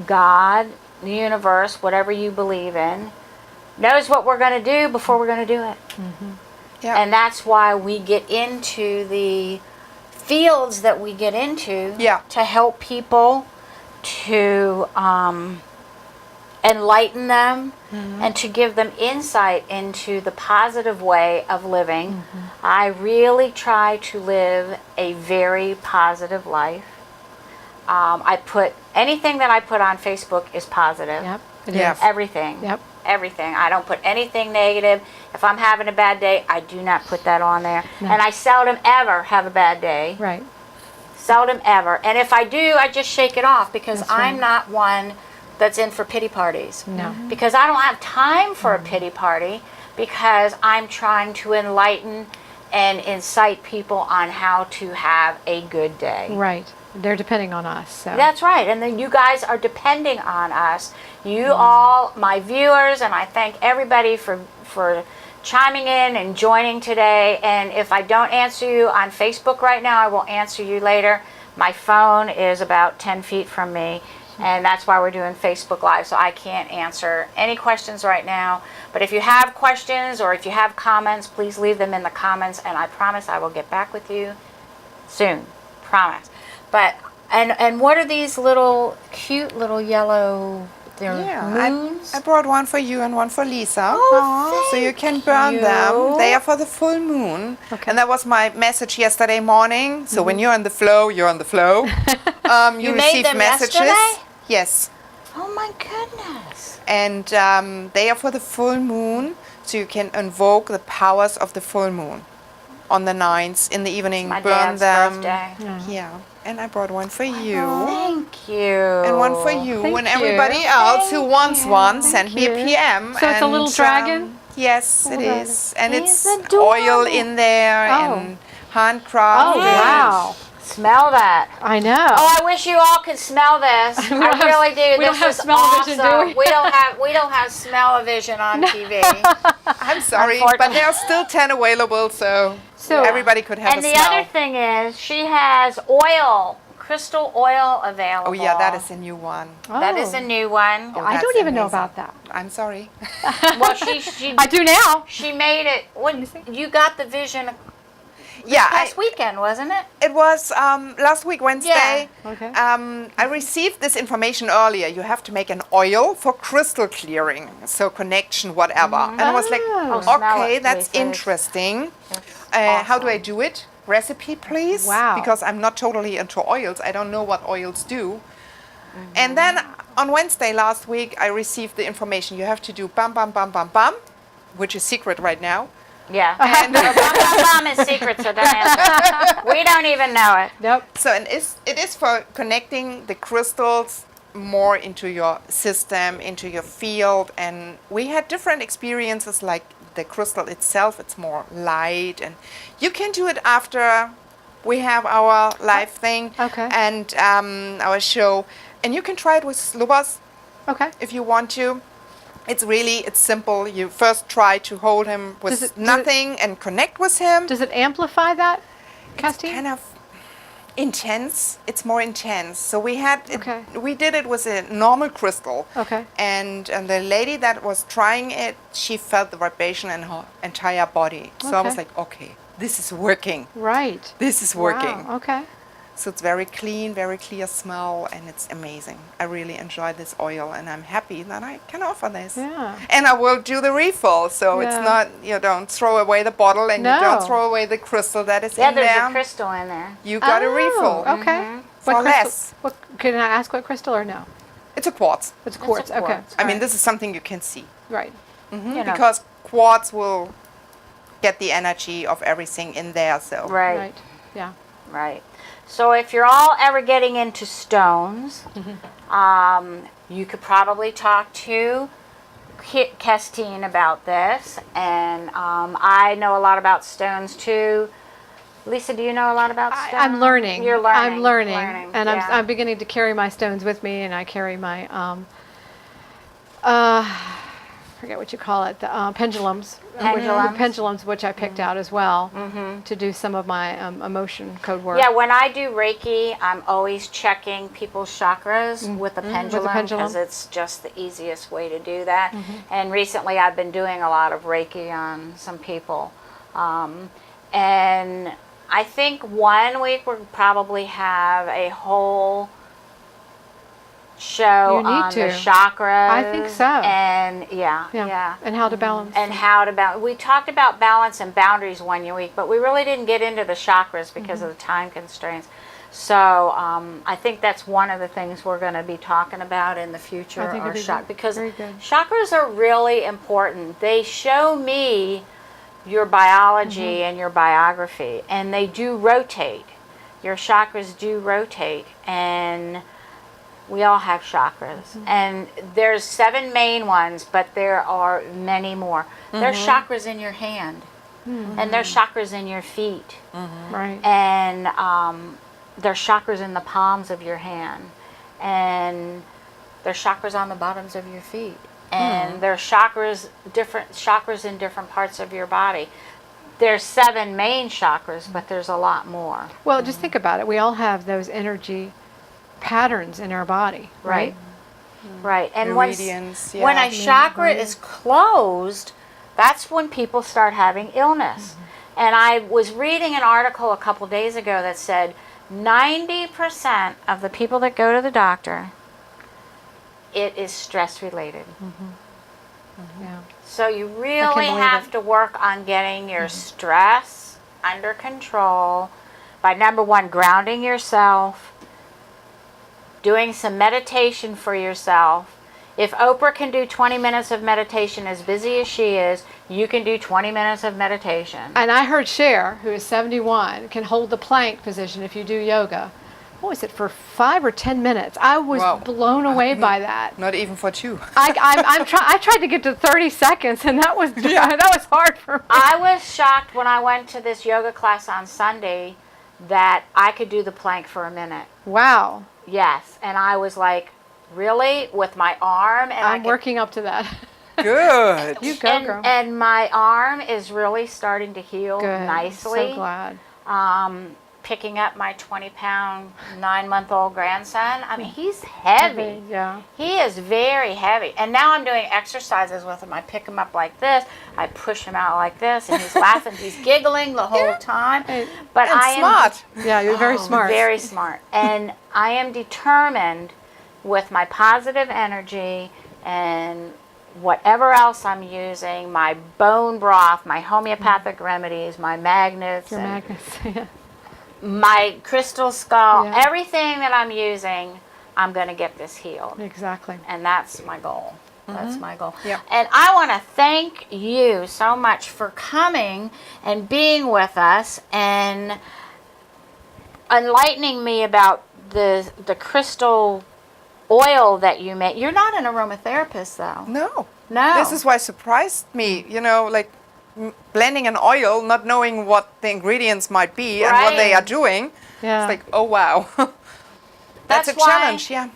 God, the universe, whatever you believe in, knows what we're going to do before we're going to do it. Yeah. And that's why we get into the fields that we get into to help people, to enlighten them, and to give them insight into the positive way of living. I really try to live a very positive life. Anything that I put on Facebook is positive. Yep. It Yeah. is. Everything. Yep. Everything. I don't put anything negative. If I'm having a bad day, I do not put that on there. No. And I seldom ever have a bad day. Right. Seldom ever. And if I do, I just shake it off because That's I'm right. not one that's in for pity parties. No. Because I don't have time for a pity party, because I'm trying to enlighten and incite people on how to have a good day. Right. They're depending on us. So. That's right. And then you guys are depending on us. You all, my viewers, and I thank everybody for chiming in and joining today. And if I don't answer you on Facebook right now, I will answer you later. My phone is about 10 feet from me, and that's why we're doing Facebook Live, so I can't answer any questions right now. But if you have questions or if you have comments, please leave them in the comments, and I promise I will get back with you soon. Promise. But and what are these little cute little yellow? They're moons. I brought one for you and one for Lisa. Oh, so you can burn them. They are for the full moon. Okay. And that was my message yesterday morning. So when you're on the flow, you're on the flow. You made receive them messages. yesterday? Yes. Oh my goodness. And they are for the full moon. So you can invoke the powers of the full moon on the 9th in the evening. My burn dad's them. birthday. Yeah. And I brought one for you. Thank you. And one for you. Thank and you. everybody else who wants one, Thank send me a you. PM. So it's a little dragon? Yes, it that is. And He's it's adorable. oil in there Oh. and handcrafted. Oh, wow. Smell that. I know. Oh, I wish you all could smell this. We I don't have- really do. we don't This have is smell-o-vision, do awesome. we? We don't have smell-o-vision on TV. I'm sorry, but there are still 10 available, so everybody could have And a the smell. other thing is, she has oil, crystal oil available. Oh yeah, that is a new one. That is a new one. I That's don't even know amazing. about that. I'm sorry. Well, she I do now. she made it. When you got the vision Yeah, last weekend, wasn't it? it was last week, Wednesday. Yeah. Okay. I received this information earlier. You have to make an oil for crystal clearing, so connection, whatever. And I was like, Oh. Smell okay, it, that's Lisa. interesting. It's How do I awesome. do it? Recipe, please. Wow. Because I'm not totally into oils. I don't know what oils do. And then on Wednesday last week, I received the information. You have to do bam, bam, bam, bam, bam, which is secret right now. Yeah. And Mom is secret, so don't answer. We don't even know it. Nope. so and it is for connecting the crystals more into your system, into your field. And we had different experiences, like the crystal itself, it's more light. And you can do it after we have our live thing Okay. and our show. And you can try it with Lubas Okay. if you want to. It's simple. You first try to hold him with nothing and connect with him. Does it amplify that, It's Kerstin? kind of intense. It's more intense. So we did it with a normal crystal. Okay. And the lady that was trying it, she felt the vibration in her entire body. So I was Okay. like, okay, this is working. Right. This is working. Wow. Okay. So it's very clean, very clear smell, and it's amazing. I really enjoy this oil, and I'm happy that I can offer this. Yeah. And I will do the refill, so it's Yeah. not, you don't throw away the bottle and you No. don't throw away the crystal that is Yeah, in there's there. a crystal in there. You got a refill. Okay. For What crystal, less. What, can I ask what crystal or no? It's a quartz. It's quartz. a Okay. quartz. I mean, this is something you can see. Right. You know. Because quartz will get the energy of everything in there, so. Right. Right. Yeah. Right. So if you're all ever getting into stones, you could probably talk to Kerstin about this. And I know a lot about stones too. Lisa, do you know a lot about stones? I'm learning. You're learning. I'm learning. And yeah. I'm beginning to carry my stones with me, and I carry my forget what you call it, the pendulums. Pendulums. Which I picked out as well to do some of my emotion code work. Yeah, when I do Reiki, I'm always checking people's chakras with a pendulum because it's just the easiest way to do that. And recently I've been doing a lot of Reiki on some people. And I think 1 week we'll probably have a whole show You need on to. the chakras. I think so. And yeah. And how to balance. And how to balance. We talked about balance and boundaries 1 week, but we really didn't get into the chakras because of the time constraints. So I think that's one of the things we're going to be talking about in the future. I think it'd be because very good. chakras are really important. They show me your biology and your biography, and they do rotate. Your chakras do rotate, and we all have chakras. And there's 7 main ones, but there are many more. There's chakras in your hand, and there's chakras in your feet, Right. and there's chakras in the palms of your hand, and there's chakras on the bottoms of your feet, and there's different chakras in different parts of your body. There's 7 main chakras, but there's a lot more. Well, just think about it. We all have those energy patterns in our body, right? Right. And Meridians, when yeah. a chakra is closed, that's when people start having illness. And I was reading an article a couple days ago that said 90% of the people that go to the doctor, it is stress related. Yeah. So you really believe have it. to work on getting your stress under control by number 1, grounding yourself, doing some meditation for yourself. If Oprah can do 20 minutes of meditation as busy as she is, you can do 20 minutes of meditation. And I heard Cher, who is 71, can hold the plank position if you do yoga. What was it, for 5 or 10 minutes? I was Wow. blown away by that. Not even for 2. I tried to get to 30 seconds, and that was that was hard for me. I was shocked when I went to this yoga class on Sunday that I could do the plank for a minute. Wow. Yes, and I was like, really? With my arm? And I'm working up to that. Good. You go, girl. And my arm is really starting to heal Good. nicely. So glad. Picking up my 20-pound, 9-month-old grandson. I mean, he's heavy. Yeah. He is very heavy. And now I'm doing exercises with him. I pick him up like this. I push him out like this. And he's laughing. He's giggling the whole time. But And I am smart. Yeah, you're very smart. very smart. And I am determined with my positive energy and whatever else I'm using, my bone broth, my homeopathic remedies, my magnets, Your and magnets. Yeah. my crystal skull, Yeah. everything that I'm using, I'm going to get this healed. Exactly. And that's my goal. That's my goal. Yeah. And I want to thank you so much for coming and being with us and enlightening me about the crystal oil that you make. You're not an aromatherapist, though. No. No. This is why it surprised me, like blending an oil, not knowing what the ingredients might be and what they Right. are doing. Yeah. It's like, oh wow. That's a why challenge, yeah.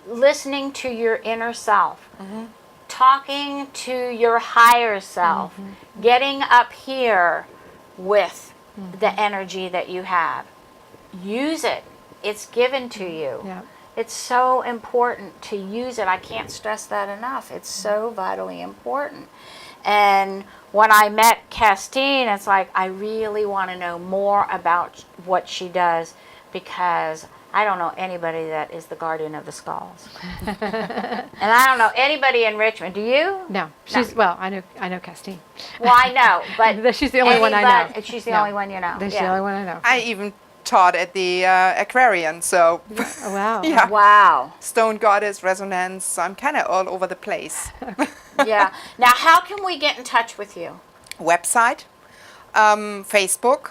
Listening to your inner self. talking to your higher self, getting up here with the energy that you have. Use it. It's given to you. Yeah. It's so important to use it. I can't stress that enough. It's so vitally important. And when I met Kerstin, it's like, I really want to know more about what she does, because I don't know anybody that is the guardian of the skulls. And I don't know anybody in Richmond. Do you? No, she's well. I know Kerstin. Well, I know, but She's the only one I know. She's the No. only one you know. She's the only one I know. I even taught at the Aquarian, so Oh, wow. yeah. Wow. Stone Goddess, Resonance, so I'm kind of all over the place. Yeah. Now, how can we get in touch with you? Website, Facebook.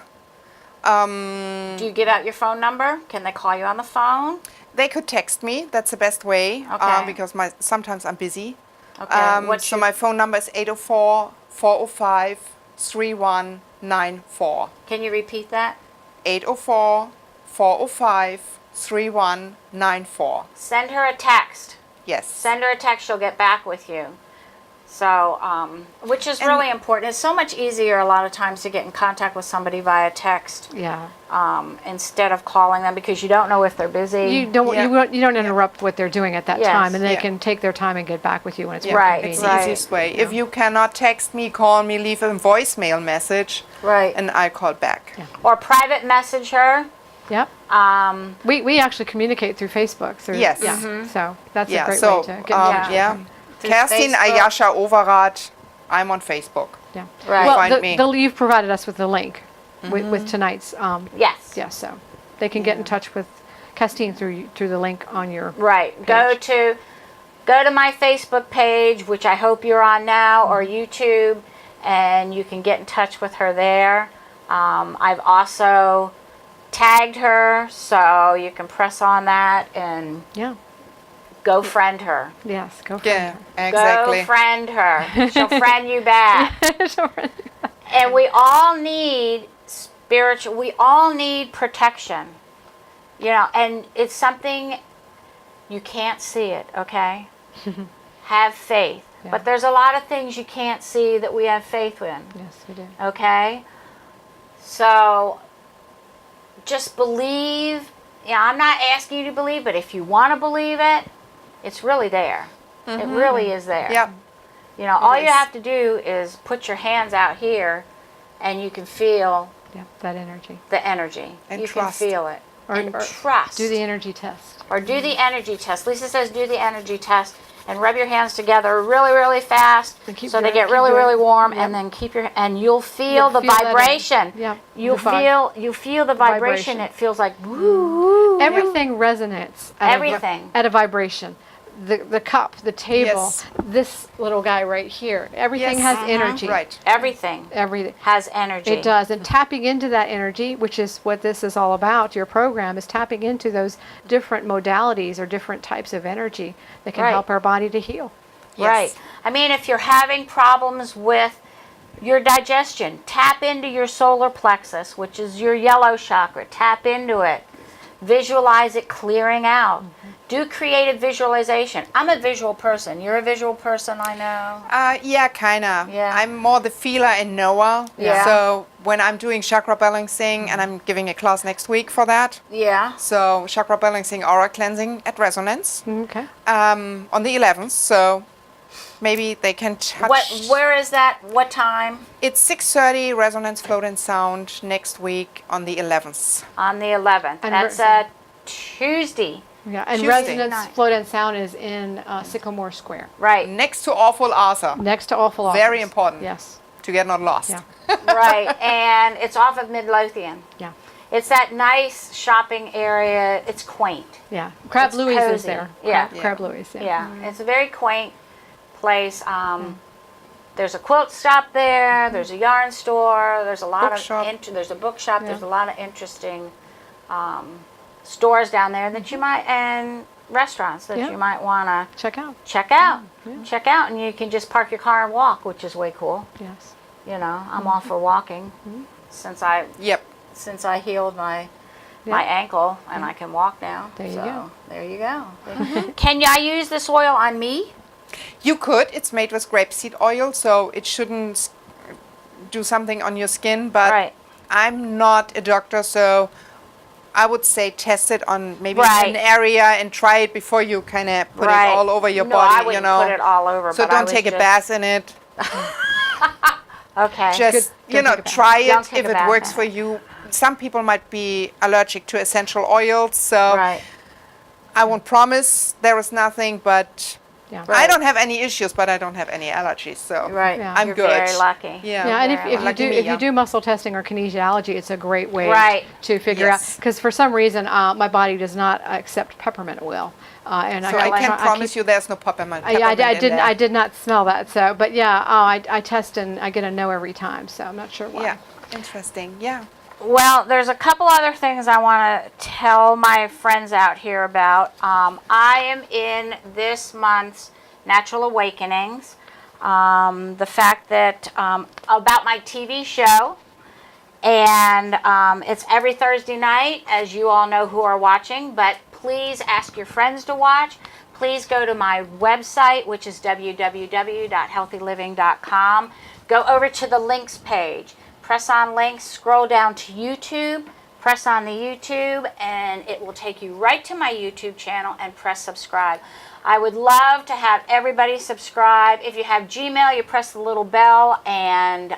Do you give out your phone number? Can they call you on the phone? They could text me. That's the best way, Okay. because sometimes I'm busy. Okay. What's So your- my phone number is 804-405-3194. Can you repeat that? 804-405-3194. Send her a text. Yes. Send her a text. She'll get back with you. So, which is really important. It's so much easier a lot of times to get in contact with somebody via text Yeah. instead of calling them, because you don't know if they're busy. You don't Yeah. you don't interrupt what they're doing at that Yes. time, and they Yeah. can take their time and get back with you when it's Yeah, more Right, It's convenient. the easiest way. If you cannot text me, call me, leave a voicemail message, Right. and I call back. Yeah. Or private message her. Yep. We actually communicate through Facebook. Through, Yes. Yeah. So that's a Yeah. great So way to get in touch. yeah. Through Kerstin Facebook. Overath. I'm on Facebook. Yeah. Right. Well, Find me. you've provided us with the link with tonight's. Yes. Yeah. So they can get in touch with Kerstin through the link on your. Right. page. Go to my Facebook page, which I hope you're on now, or YouTube, and you can get in touch with her there. I've also tagged her, so you can press on that and Yeah. go friend her. Yes. Go for Yeah, it. exactly. Go friend her. She'll friend you back. And we all need we all need protection. You know, and it's something you can't see it, okay? Have faith. Yeah. But there's a lot of things you can't see that we have faith in, Yes, we do. okay? So just believe. Yeah, I'm not asking you to believe, but if you want to believe it, it's really there. It really is there. Yep. You know, all is. you have to do is put your hands out here and you can feel Yeah. That energy. the energy. And you trust. can feel it. And or trust. Do the energy test. Or do the energy test. Lisa says do the energy test and rub your hands together really, really fast And keep so they doing- get keep really, doing- really warm, Yep. and then and you'll feel You'll the feel that vibration. Yep. You'll The vibe. feel the vibration. Vibration. It feels like woo. Everything resonates. At Everything. at a vibration. The cup, the table, Yes. this little guy right here. Everything Yes. has energy. Right. Everything Everything. has energy. It does. And tapping into that energy, which is what this is all about, your program is tapping into those different modalities or different types of energy that can Right. help our body to heal. Yes. Right. I mean, if you're having problems with your digestion, tap into your solar plexus, which is your yellow chakra. Tap into it. Visualize it clearing out. Do creative visualization. I'm a visual person. You're a visual person, I know. Yeah, kinda. Yeah. I'm more the feeler and knower. Yeah. So when I'm doing chakra balancing, and I'm giving a class next week for that. Yeah. So chakra balancing, aura cleansing at Resonance Okay. on the 11th. So maybe they can touch. Where is that? What time? It's 6:30. Resonance Float and Sound next week on the 11th. On the 11th. And That's a Tuesday. Yeah. And Tuesday Resonance night. Float and Sound is in Sycamore Square, Right. Next to Awful Arthur. next to Awful Office. Very important Yes. to get not lost. Yeah. Right. And it's off of Midlothian. Yeah. It's that nice shopping area. It's quaint. Yeah. Crab It's Louie's is cozy. there. Yeah. Crab Louie's. Yeah. Yeah, it's a very quaint place. There's a quilt shop there. There's a yarn store. There's a lot Bookshop. of there's a bookshop. Yeah. There's a lot of interesting stores down there that you might and restaurants that Yeah. you might want to Check out. check out. Check out, and you can just park your car and walk, which is way cool. Yes. You know, I'm all for walking since I Yep. healed my Yeah. ankle and I can walk now. There you So, go. There you go. Can I use this oil on me? You could. It's made with grapeseed oil, so it shouldn't do something on your skin. But Right. I'm not a doctor, so I would say test it on maybe Right. an area and try it before you kind of put Right. it all over your No, body. I you wouldn't know, put it all over, so but I don't was take a just- bath in it. Okay. Just Don't take a bath. try Don't it take if a it bath works in for it. you. Some people might be allergic to essential oils, so Right. I won't promise there is nothing, but Yeah. I Right. don't have any issues, but I don't have any allergies, so Right. Yeah. I'm You're good. very lucky. Yeah. Yeah, and Very if you lucky do me, if yeah. you do muscle testing or kinesiology, it's a great way Right. to figure out. Yes. Because for some reason, my body does not accept peppermint oil, and So I can promise you there's no peppermint. I in didn't. there. I did not smell that. So, but yeah, I test and I get a no every time. So I'm not sure why. Yeah, interesting. Yeah. Well, there's a couple other things I want to tell my friends out here about. I am in this month's Natural Awakenings. The fact that about my TV show, and it's every Thursday night, as you all know who are watching, but please ask your friends to watch. Please go to my website, which is www.healthyliving.com. Go over to the links page. Press on links, scroll down to YouTube, press on the YouTube, and it will take you right to my YouTube channel, and press subscribe. I would love to have everybody subscribe. If you have Gmail, you press the little bell, and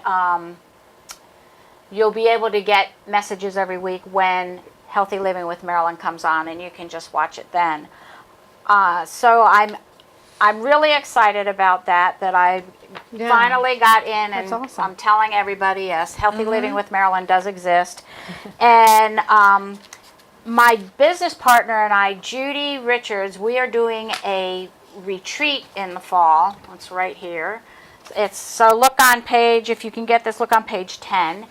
you'll be able to get messages every week when Healthy Living with Marilyn comes on, and you can just watch it then. So I'm really excited about that I Yeah. finally got in, That's and awesome. I'm telling everybody, yes, Healthy Living with Marilyn does exist. And my business partner and I, Judy Richards, we are doing a retreat in the fall. It's right here. So look on page, if you can get this, look on page 10.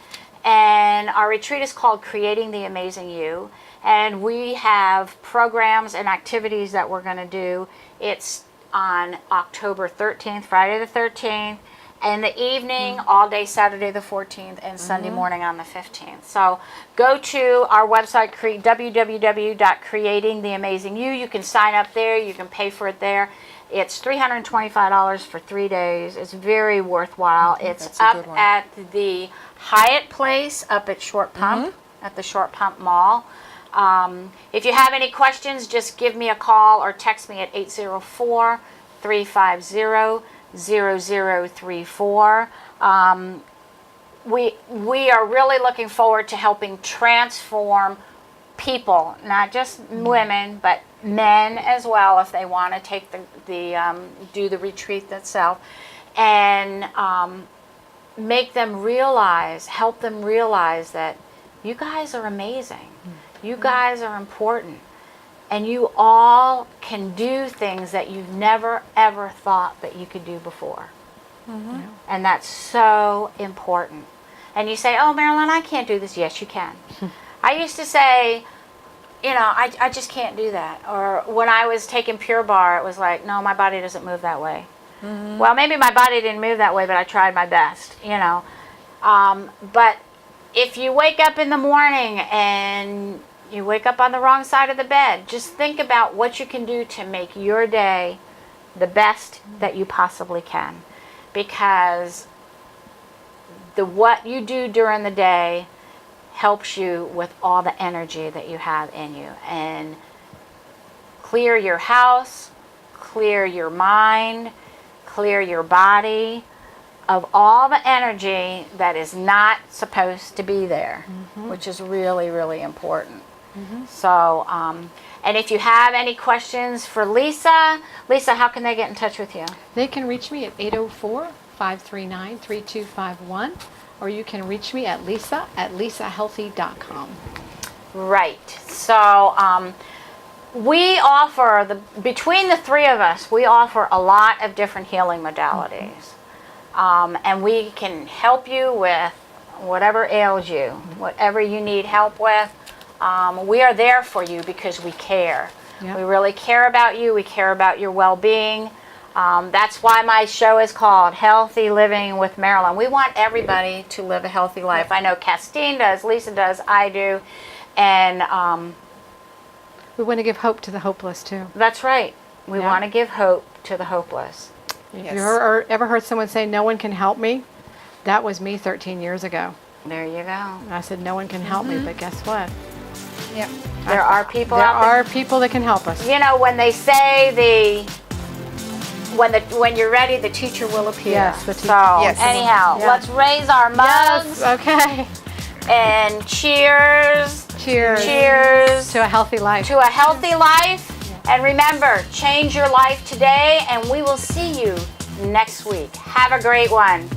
And our retreat is called Creating the Amazing You. And we have programs and activities that we're going to do. It's on October 13th, Friday the 13th, in the evening, all day Saturday the 14th, and Sunday morning on the 15th. So go to our website, www.creatingtheamazingyou. You can sign up there. You can pay for it there. It's $325 for 3 days. It's very worthwhile. It's That's a up good one. at the Hyatt Place up at Short Pump, at the Short Pump Mall. If you have any questions, just give me a call or text me at 804-350-0034. We are really looking forward to helping transform people, not just women, but men as well, if they want to take do the retreat itself, and make them realize, help them realize that you guys are amazing. You guys are important. And you all can do things that you've never, ever thought that you could do before. And that's so important. And you say, oh, Marilyn, I can't do this. Yes, you can. I used to say, I just can't do that. Or when I was taking Pure Bar, it was like, no, my body doesn't move that way. Well, maybe my body didn't move that way, but I tried my best, But if you wake up in the morning and you wake up on the wrong side of the bed, just think about what you can do to make your day the best that you possibly can. Because what you do during the day helps you with all the energy that you have in you. And clear your house, clear your mind, clear your body of all the energy that is not supposed to be there, which is really, really important. So, and if you have any questions for Lisa, how can they get in touch with you? They can reach me at 804-539-3251, or you can reach me at lisa@lisahealthy.com. Right. So, we offer, between the three of us, we offer a lot of different healing modalities. And we can help you with whatever ails you, whatever you need help with. We are there for you because we care. Yeah. We really care about you. We care about your well-being. That's why my show is called Healthy Living with Marilyn. We want everybody to live a healthy life. I know Kerstin does, Lisa does, I do. And We want to give hope to the hopeless too. that's right. We Yeah. want to give hope to the hopeless. If you ever heard someone say, no one can help me? That was me 13 years ago. There you go. I said, no one can help me, but guess what? Yeah. There are people There out there. are people that can help us. You know, when they say when you're ready, the teacher will appear. Yes, the teacher. So Yes. anyhow, Yeah. let's raise our mugs Yes, okay. and cheers. Cheers. Cheers To a healthy life. to a healthy life. And remember, change your life today, and we will see you next week. Have a great one.